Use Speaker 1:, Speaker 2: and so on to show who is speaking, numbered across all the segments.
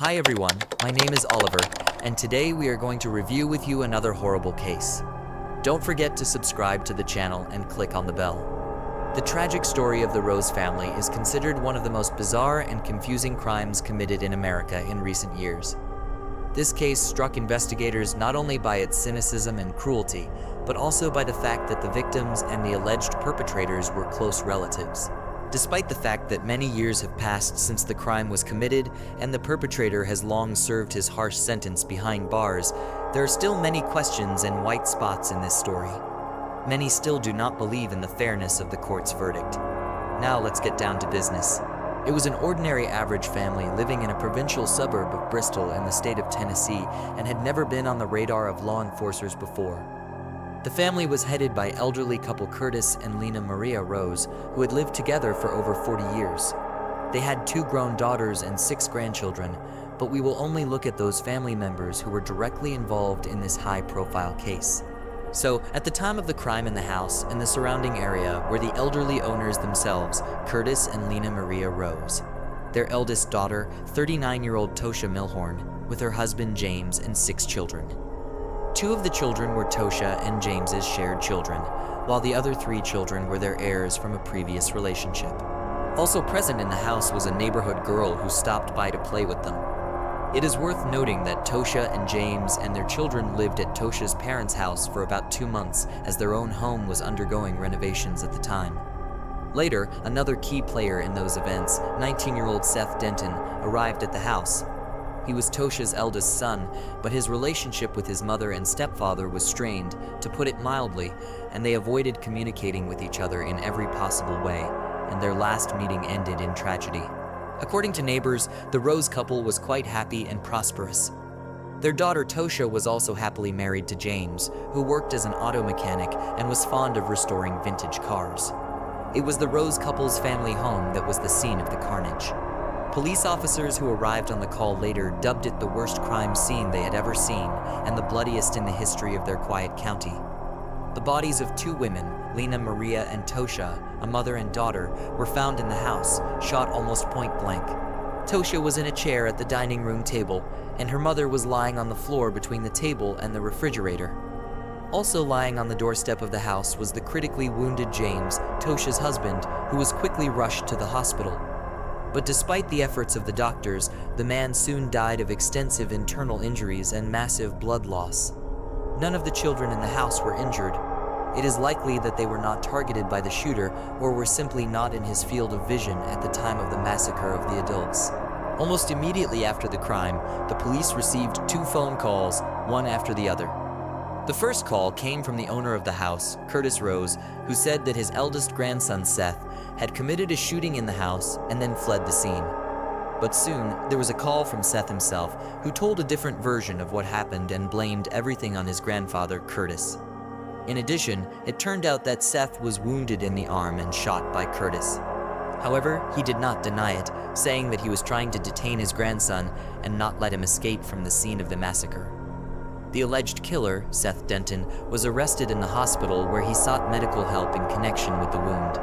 Speaker 1: Hi everyone, my name is Oliver, and today we are going to review with you another horrible case. Don't forget to subscribe to the channel and click on the bell. The tragic story of the Rose family is considered one of the most bizarre and confusing crimes committed in America in recent years. This case struck investigators not only by its cynicism and cruelty, but also by the fact that the victims and the alleged perpetrators were close relatives. Despite the fact that many years have passed since the crime was committed and the perpetrator has long served his harsh sentence behind bars, there are still many questions and white spots in this story. Many still do not believe in the fairness of the court's verdict. Now let's get down to business. It was an ordinary average family living in a provincial suburb of Bristol in the state of Tennessee and had never been on the radar of law enforcers before. The family was headed by elderly couple Curtis and Lena Maria Rose, who had lived together for over 40 years. They had 2 grown daughters and 6 grandchildren, but we will only look at those family members who were directly involved in this high-profile case. So, at the time of the crime in the house and the surrounding area were the elderly owners themselves, Curtis and Lena Maria Rose. Their eldest daughter, 39-year-old Tosha Milhorn, with her husband James and 6 children. 2 of the children were Tosha and James's shared children, while the other 3 children were their heirs from a previous relationship. Also present in the house was a neighborhood girl who stopped by to play with them. It is worth noting that Tosha and James and their children lived at Tosha's parents' house for about 2 months, as their own home was undergoing renovations at the time. Later, another key player in those events, 19-year-old Seth Denton, arrived at the house. He was Tosha's eldest son, but his relationship with his mother and stepfather was strained, to put it mildly, and they avoided communicating with each other in every possible way, and their last meeting ended in tragedy. According to neighbors, the Rose couple was quite happy and prosperous. Their daughter Tosha was also happily married to James, who worked as an auto mechanic and was fond of restoring vintage cars. It was the Rose couple's family home that was the scene of the carnage. Police officers who arrived on the call later dubbed it the worst crime scene they had ever seen and the bloodiest in the history of their quiet county. The bodies of 2 women, Lena Maria and Tosha, a mother and daughter, were found in the house, shot almost point blank. Tosha was in a chair at the dining room table, and her mother was lying on the floor between the table and the refrigerator. Also lying on the doorstep of the house was the critically wounded James, Tosha's husband, who was quickly rushed to the hospital. But despite the efforts of the doctors, the man soon died of extensive internal injuries and massive blood loss. None of the children in the house were injured. It is likely that they were not targeted by the shooter or were simply not in his field of vision at the time of the massacre of the adults. Almost immediately after the crime, the police received 2 phone calls, one after the other. The first call came from the owner of the house, Curtis Rose, who said that his eldest grandson, Seth, had committed a shooting in the house and then fled the scene. But soon, there was a call from Seth himself, who told a different version of what happened and blamed everything on his grandfather, Curtis. In addition, it turned out that Seth was wounded in the arm and shot by Curtis. However, he did not deny it, saying that he was trying to detain his grandson and not let him escape from the scene of the massacre. The alleged killer, Seth Denton, was arrested in the hospital where he sought medical help in connection with the wound.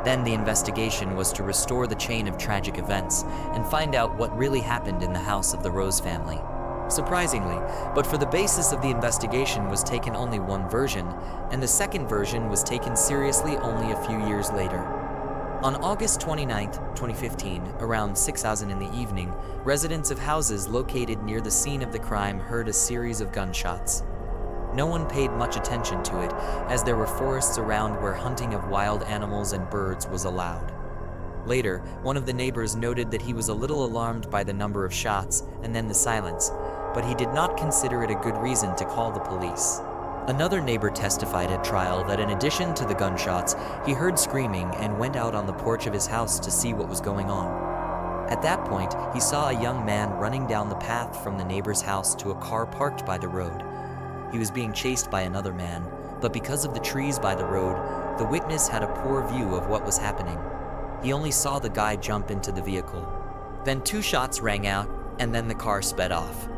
Speaker 1: Then the investigation was to restore the chain of tragic events and find out what really happened in the house of the Rose family. Surprisingly, but for the basis of the investigation was taken only one version, and the second version was taken seriously only a few years later. On August 29, 2015, around 6:00 in the evening, residents of houses located near the scene of the crime heard a series of gunshots. No one paid much attention to it, as there were forests around where hunting of wild animals and birds was allowed. Later, one of the neighbors noted that he was a little alarmed by the number of shots and then the silence, but he did not consider it a good reason to call the police. Another neighbor testified at trial that in addition to the gunshots, he heard screaming and went out on the porch of his house to see what was going on. At that point, he saw a young man running down the path from the neighbor's house to a car parked by the road. He was being chased by another man, but because of the trees by the road, the witness had a poor view of what was happening. He only saw the guy jump into the vehicle. Then 2 shots rang out, and then the car sped off.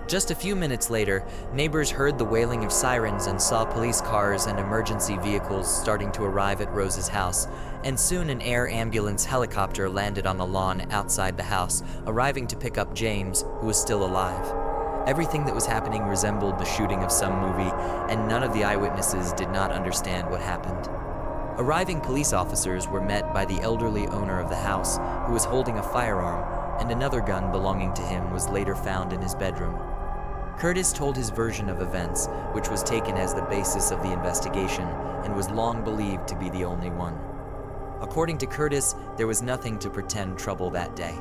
Speaker 1: Just a few minutes later, neighbors heard the wailing of sirens and saw police cars and emergency vehicles starting to arrive at Rose's house, and soon an air ambulance helicopter landed on the lawn outside the house, arriving to pick up James, who was still alive. Everything that was happening resembled the shooting of some movie, and none of the eyewitnesses did not understand what happened. Arriving police officers were met by the elderly owner of the house, who was holding a firearm, and another gun belonging to him was later found in his bedroom. Curtis told his version of events, which was taken as the basis of the investigation and was long believed to be the only one. According to Curtis, there was nothing to pretend trouble that day.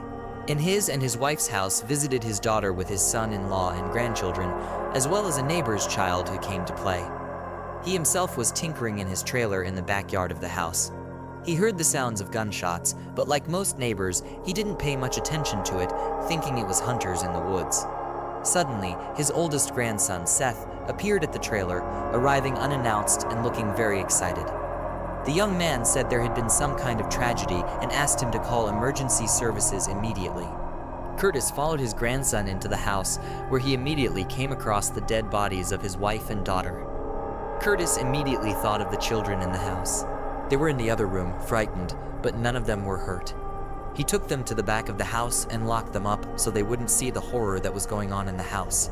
Speaker 1: In his and his wife's house visited his daughter with his son-in-law and grandchildren, as well as a neighbor's child who came to play. He himself was tinkering in his trailer in the backyard of the house. He heard the sounds of gunshots, but like most neighbors, he didn't pay much attention to it, thinking it was hunters in the woods. Suddenly, his oldest grandson, Seth, appeared at the trailer, arriving unannounced and looking very excited. The young man said there had been some kind of tragedy and asked him to call emergency services immediately. Curtis followed his grandson into the house, where he immediately came across the dead bodies of his wife and daughter. Curtis immediately thought of the children in the house. They were in the other room, frightened, but none of them were hurt. He took them to the back of the house and locked them up so they wouldn't see the horror that was going on in the house.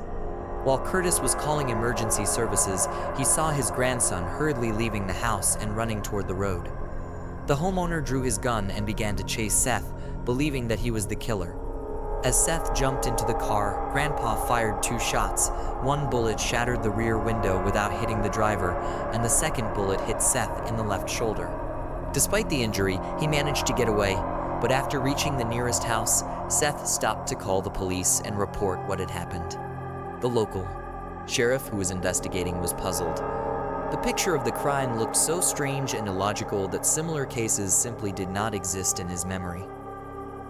Speaker 1: While Curtis was calling emergency services, he saw his grandson hurriedly leaving the house and running toward the road. The homeowner drew his gun and began to chase Seth, believing that he was the killer. As Seth jumped into the car, Grandpa fired 2 shots. One bullet shattered the rear window without hitting the driver, and the second bullet hit Seth in the left shoulder. Despite the injury, he managed to get away, but after reaching the nearest house, Seth stopped to call the police and report what had happened. The local sheriff who was investigating was puzzled. The picture of the crime looked so strange and illogical that similar cases simply did not exist in his memory.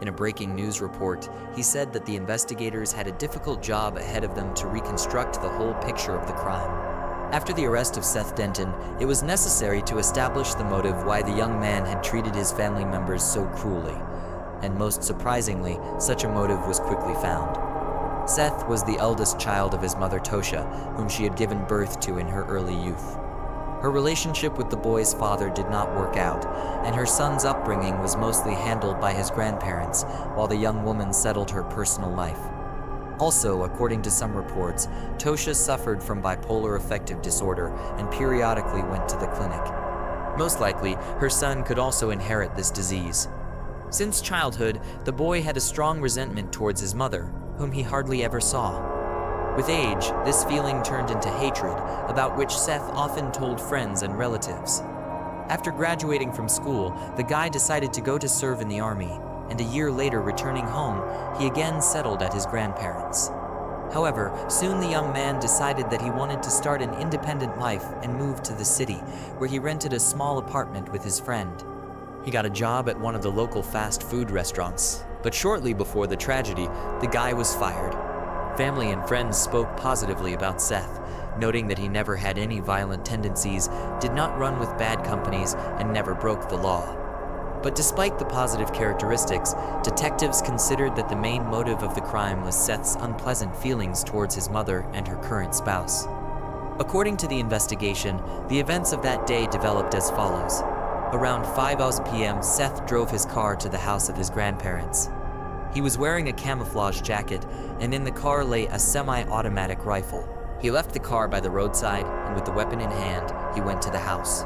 Speaker 1: In a breaking news report, he said that the investigators had a difficult job ahead of them to reconstruct the whole picture of the crime. After the arrest of Seth Denton, it was necessary to establish the motive why the young man had treated his family members so cruelly, and most surprisingly, such a motive was quickly found. Seth was the eldest child of his mother Tosha, whom she had given birth to in her early youth. Her relationship with the boy's father did not work out, and her son's upbringing was mostly handled by his grandparents, while the young woman settled her personal life. Also, according to some reports, Tosha suffered from bipolar affective disorder and periodically went to the clinic. Most likely, her son could also inherit this disease. Since childhood, the boy had a strong resentment towards his mother, whom he hardly ever saw. With age, this feeling turned into hatred, about which Seth often told friends and relatives. After graduating from school, the guy decided to go to serve in the army, and a year later, returning home, he again settled at his grandparents'. However, soon the young man decided that he wanted to start an independent life and moved to the city, where he rented a small apartment with his friend. He got a job at one of the local fast food restaurants, but shortly before the tragedy, the guy was fired. Family and friends spoke positively about Seth, noting that he never had any violent tendencies, did not run with bad companies, and never broke the law. But despite the positive characteristics, detectives considered that the main motive of the crime was Seth's unpleasant feelings towards his mother and her current spouse. According to the investigation, the events of that day developed as follows. Around 5 p.m., Seth drove his car to the house of his grandparents. He was wearing a camouflage jacket, and in the car lay a semi-automatic rifle. He left the car by the roadside, and with the weapon in hand, he went to the house.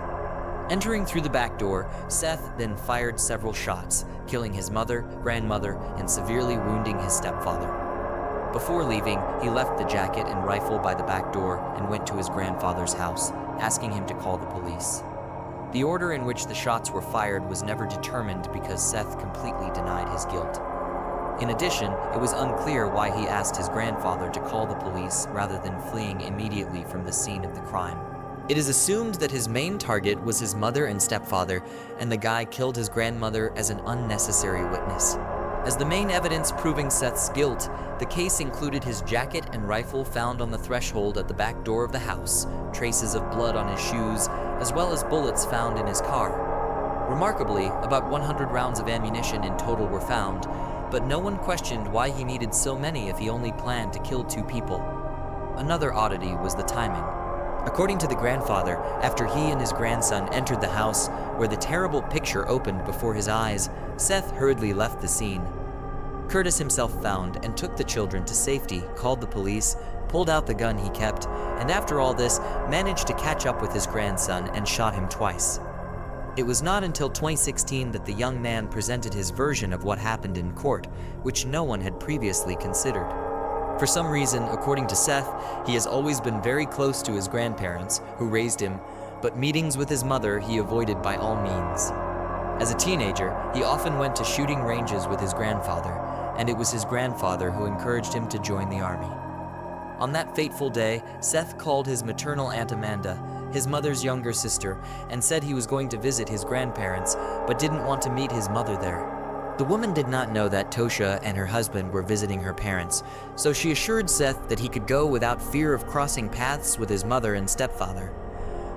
Speaker 1: Entering through the back door, Seth then fired several shots, killing his mother, grandmother, and severely wounding his stepfather. Before leaving, he left the jacket and rifle by the back door and went to his grandfather's house, asking him to call the police. The order in which the shots were fired was never determined because Seth completely denied his guilt. In addition, it was unclear why he asked his grandfather to call the police rather than fleeing immediately from the scene of the crime. It is assumed that his main target was his mother and stepfather, and the guy killed his grandmother as an unnecessary witness. As the main evidence proving Seth's guilt, the case included his jacket and rifle found on the threshold at the back door of the house, traces of blood on his shoes, as well as bullets found in his car. Remarkably, about 100 rounds of ammunition in total were found, but no one questioned why he needed so many if he only planned to kill 2 people. another oddity was the timing. According to the grandfather, after he and his grandson entered the house where the terrible picture opened before his eyes, Seth hurriedly left the scene. Curtis himself found and took the children to safety, called the police, pulled out the gun he kept, and after all this, managed to catch up with his grandson and shot him twice. It was not until 2016 that the young man presented his version of what happened in court, which no one had previously considered. For some reason, according to Seth, he has always been very close to his grandparents, who raised him, but meetings with his mother he avoided by all means. As a teenager, he often went to shooting ranges with his grandfather, and it was his grandfather who encouraged him to join the army. On that fateful day, Seth called his maternal Aunt Amanda, his mother's younger sister, and said he was going to visit his grandparents, but didn't want to meet his mother there. The woman did not know that Tosha and her husband were visiting her parents, so she assured Seth that he could go without fear of crossing paths with his mother and stepfather.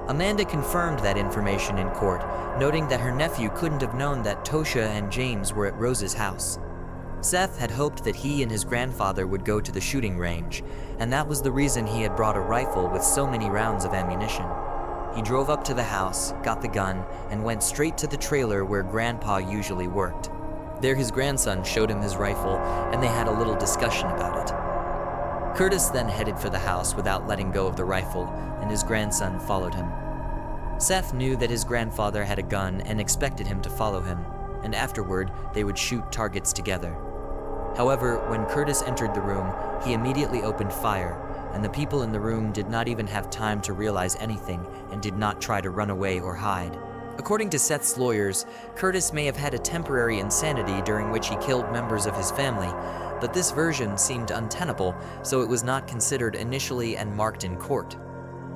Speaker 1: Amanda confirmed that information in court, noting that her nephew couldn't have known that Tosha and James were at Rose's house. Seth had hoped that he and his grandfather would go to the shooting range, and that was the reason he had brought a rifle with so many rounds of ammunition. He drove up to the house, got the gun, and went straight to the trailer where Grandpa usually worked. There his grandson showed him his rifle, and they had a little discussion about it. Curtis then headed for the house without letting go of the rifle, and his grandson followed him. Seth knew that his grandfather had a gun and expected him to follow him, and afterward they would shoot targets together. However, when Curtis entered the room, he immediately opened fire, and the people in the room did not even have time to realize anything and did not try to run away or hide. According to Seth's lawyers, Curtis may have had a temporary insanity during which he killed members of his family, but this version seemed untenable, so it was not considered initially and marked in court.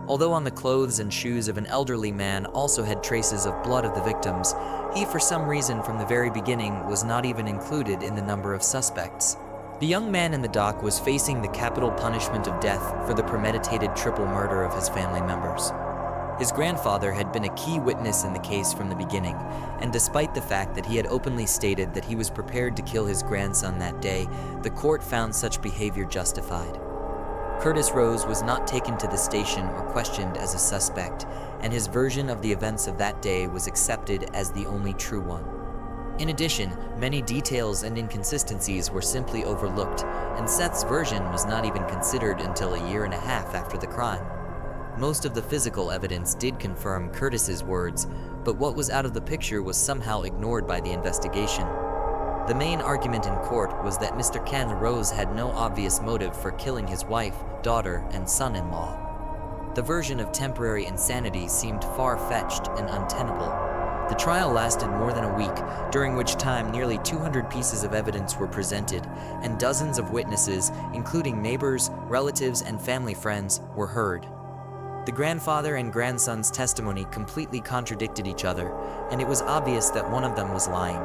Speaker 1: Although on the clothes and shoes of an elderly man also had traces of blood of the victims, he for some reason from the very beginning was not even included in the number of suspects. The young man in the dock was facing the capital punishment of death for the premeditated triple murder of his family members. His grandfather had been a key witness in the case from the beginning, and despite the fact that he had openly stated that he was prepared to kill his grandson that day, the court found such behavior justified. Curtis Rose was not taken to the station or questioned as a suspect, and his version of the events of that day was accepted as the only true one. In addition, many details and inconsistencies were simply overlooked, and Seth's version was not even considered until a year and a half after the crime. Most of the physical evidence did confirm Curtis's words, but what was out of the picture was somehow ignored by the investigation. The main argument in court was that Mr. Ken Rose had no obvious motive for killing his wife, daughter, and son-in-law. The version of temporary insanity seemed far-fetched and untenable. The trial lasted more than a week, during which time nearly 200 pieces of evidence were presented, and dozens of witnesses, including neighbors, relatives, and family friends, were heard. The grandfather and grandson's testimony completely contradicted each other, and it was obvious that one of them was lying.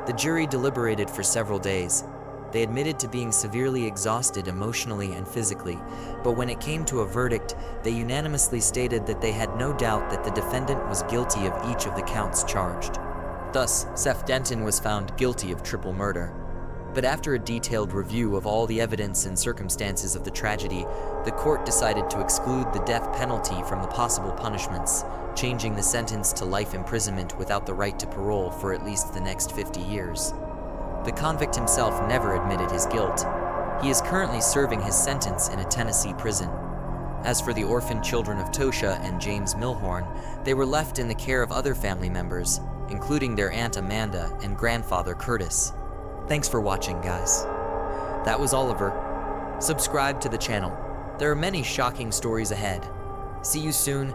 Speaker 1: The jury deliberated for several days. They admitted to being severely exhausted emotionally and physically, but when it came to a verdict, they unanimously stated that they had no doubt that the defendant was guilty of each of the counts charged. Thus, Seth Denton was found guilty of triple murder. But after a detailed review of all the evidence and circumstances of the tragedy, the court decided to exclude the death penalty from the possible punishments, changing the sentence to life imprisonment without the right to parole for at least the next 50 years. The convict himself never admitted his guilt. He is currently serving his sentence in a Tennessee prison. As for the orphan children of Tosha and James Milhorn, they were left in the care of other family members, including their Aunt Amanda and grandfather Curtis. Thanks for watching, guys. That was Oliver. Subscribe to the channel. There are many shocking stories ahead. See you soon.